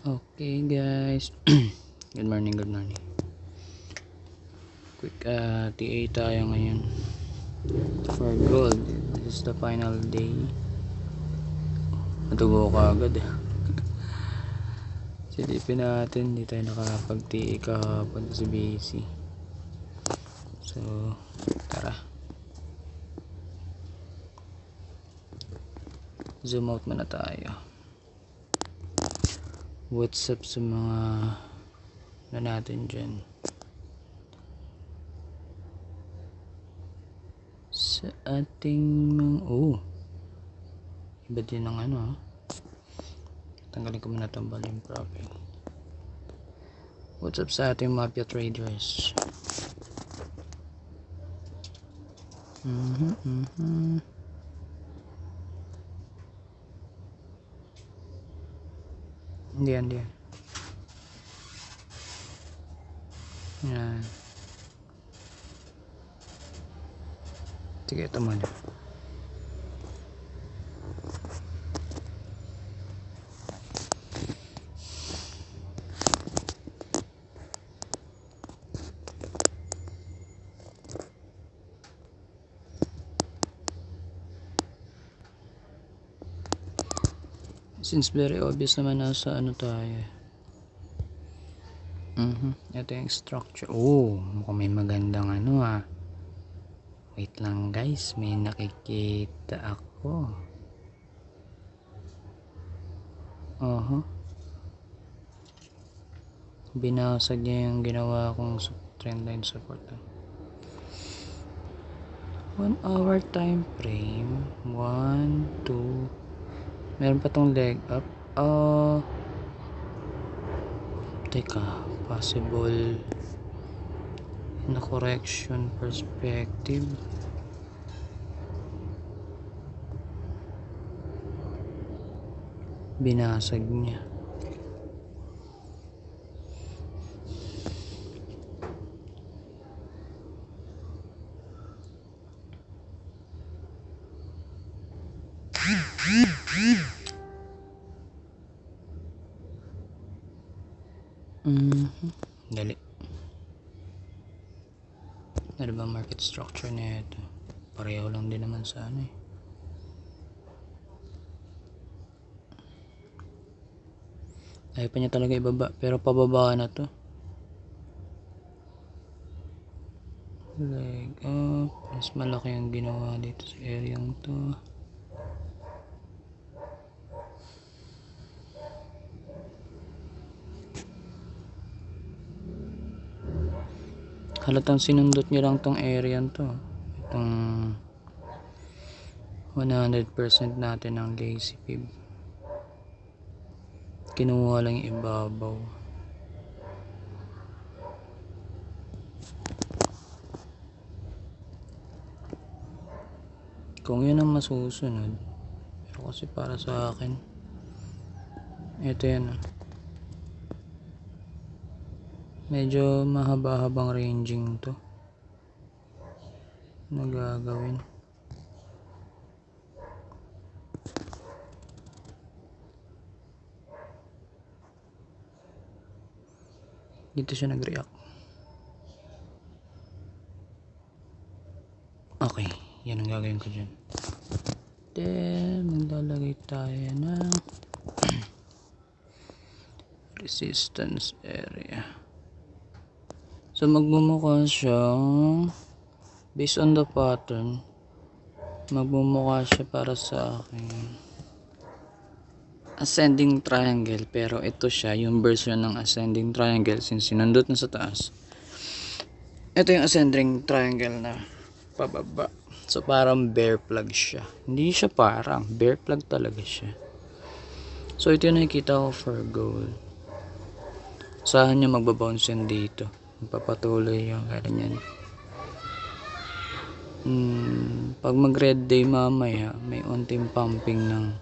Okay guys, good morning. Quick TA tayo ngayon for gold. This is the final day. Natubo ka agad. Silipin natin, di tayo nakapag TA kahapon kasi busy. So tara, zoom out muna tayo. What's up sa mga natin dyan sa ating mga iba din ng tanggalin ko muna itong volume profile. What's up sa ating mafia traders? Hindi yan. Yan. Sige, ito muna. Since very obvious naman nasa tayo. Ito yung structure. Mukhang may magandang wait lang guys, may nakikita ako. Binasag niya yung ginawa kong trendline support. 1 hour time frame. 1, 2. Meron pa tong leg up. Teka, possible na correction perspective. Binasag niya. Dali. Ano ba market structure na ito? Pareho lang din naman sa Ayaw pa niya talaga ibaba, pero pababa na to. Leg up. Mas malaki yung ginawa dito sa area to. Halatang sinundot niya lang tong area to. Itong 100% natin ng lazy fib. Kinuha lang yung ibabaw. Kung yun ang masusunod, pero kasi para sa akin, ito yan. Medyo mahaba-habang ranging to na gagawin. Dito siya nag-react. Okay, yan ang gagawin ko dyan. Then maglalagay tayo ng resistance area. So magmumukha siyang based on the pattern, magmumukha siya para sa akin ascending triangle, pero ito siya yung version ng ascending triangle since sinundot na sa taas. Ito yung ascending triangle na pababa. So parang bear plug siya. Hindi siya parang bear plug talaga siya. So ito yung nakikita ko for gold. Saan niya magbabounce yan dito? Magpapatuloy yung ganyan. Pag mag red day mamaya, may unting pumping ng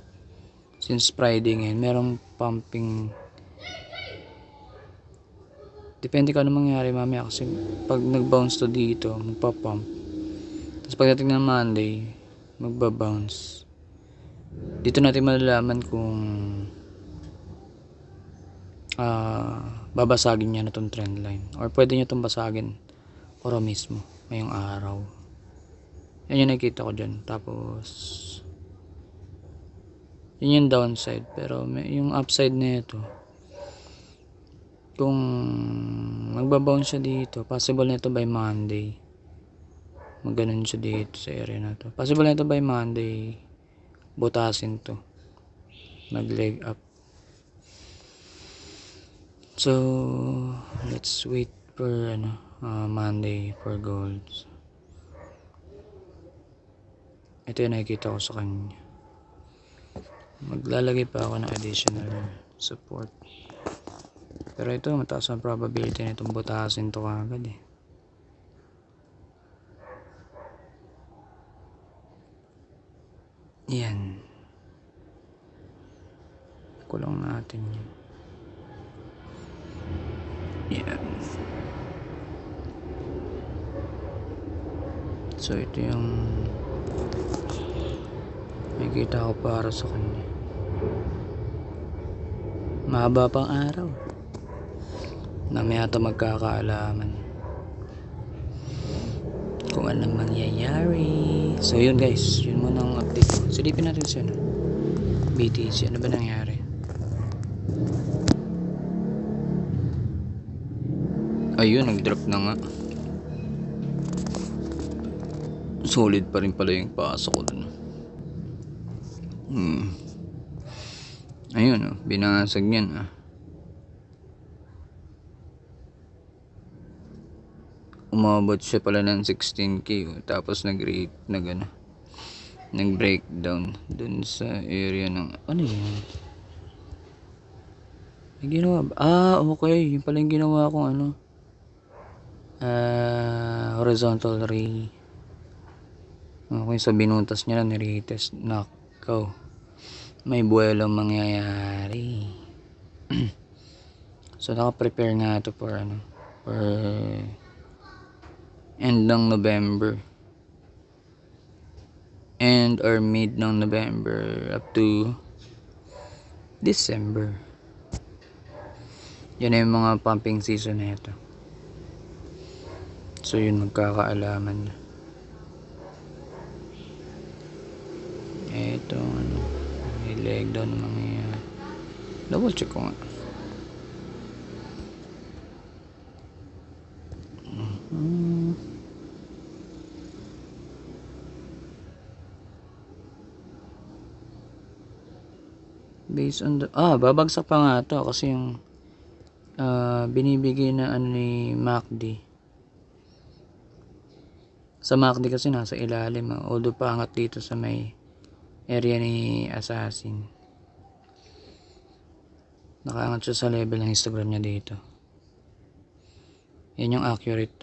since Friday ngayon, merong pumping. Depende kung ano mangyari mamaya kasi pag nag-bounce to dito, magpa-pump. Tapos pagdating ng Monday, magba-bounce. Dito natin malalaman kung babasagin niya na itong trend line, or pwede niya itong basagin oro mismo ngayong araw. Yan yung nakikita ko dyan. Tapos yun yung downside, pero yung upside na ito, kung magbabounce siya dito, possible na ito by Monday, magganon siya dito sa area na to. Possible na ito by Monday butasin to, mag leg up. So let's wait for Monday for gold. Ito yung nakikita ko sa kanya. Maglalagay pa ako ng additional support, pero ito mataas ang probability na itong butasin to kagad eh. Yan, kulong natin yan. Yan. So ito yung nakikita ko para sa kanya. Mahaba pang araw, mamaya ito magkakaalaman kung anong mangyayari. So yun guys, yun muna ang update ko. Silipin natin siya BTC, ano ba nangyari? Ayun, nag-drop na nga. Solid pa rin pala yung pasok ko dun. Ayun, binasag niyan umabot siya pala ng 16k tapos nag-breakdown dun sa area ng ano yun? May ginawa ba? Okay, yun pala yung ginawa kong horizontal ray. Okay, sa binutas niya na niretest. Nakaw, may buwelong mangyayari. So naka-prepare nga ito for for end ng November, end or mid ng November up to December. Yan yung mga pumping season na ito. So yun, magkakaalaman na. Ito may leg down ng mga double check ko nga. Based on the babagsak pa nga ito kasi yung binibigay na ni MACD. Sa MACD kasi nasa ilalim, although paangat dito sa may area ni Assassin. Nakaangat siya sa level ng histogram niya dito. Yan yung accurate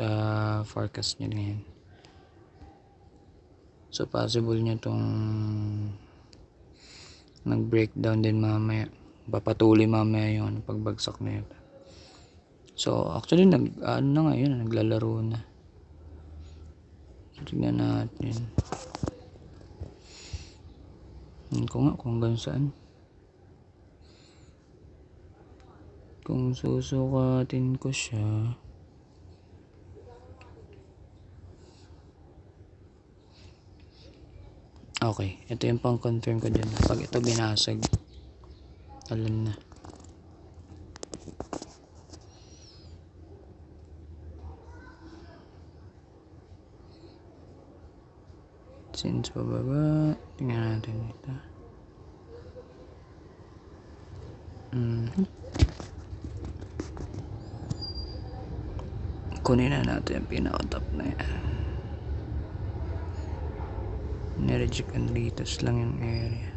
forecast niya ngayon. So possible niya itong nag-breakdown din mamaya. Papatuloy mamaya yung pagbagsak na ito. So actually naglalaro na. Tignan natin. Kung hanggang saan. Kung susukatin ko siya, okay, ito yung pang confirm ko dyan. Pag ito binasag, alam na. Since pababa, tingnan natin ito. Kunin na natin yung pinaka-top na yan. Nireject and retest lang yung area.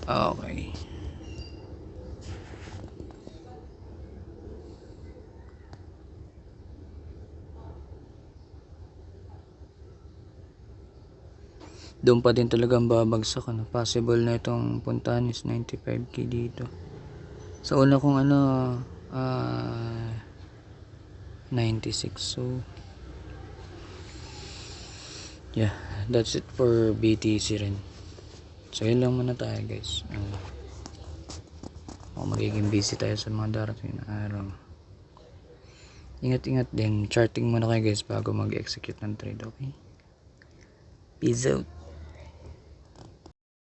Okay. Doon pa din talagang babagsak. Possible na itong puntahan is 95k dito. Sa una kong 96. So yeah, that's it for BTC rin. So yun lang muna tayo guys. O magiging busy tayo sa mga darating na araw. Ingat-ingat din. Charting muna kayo guys bago mag-execute ng trade, okay? Peace out.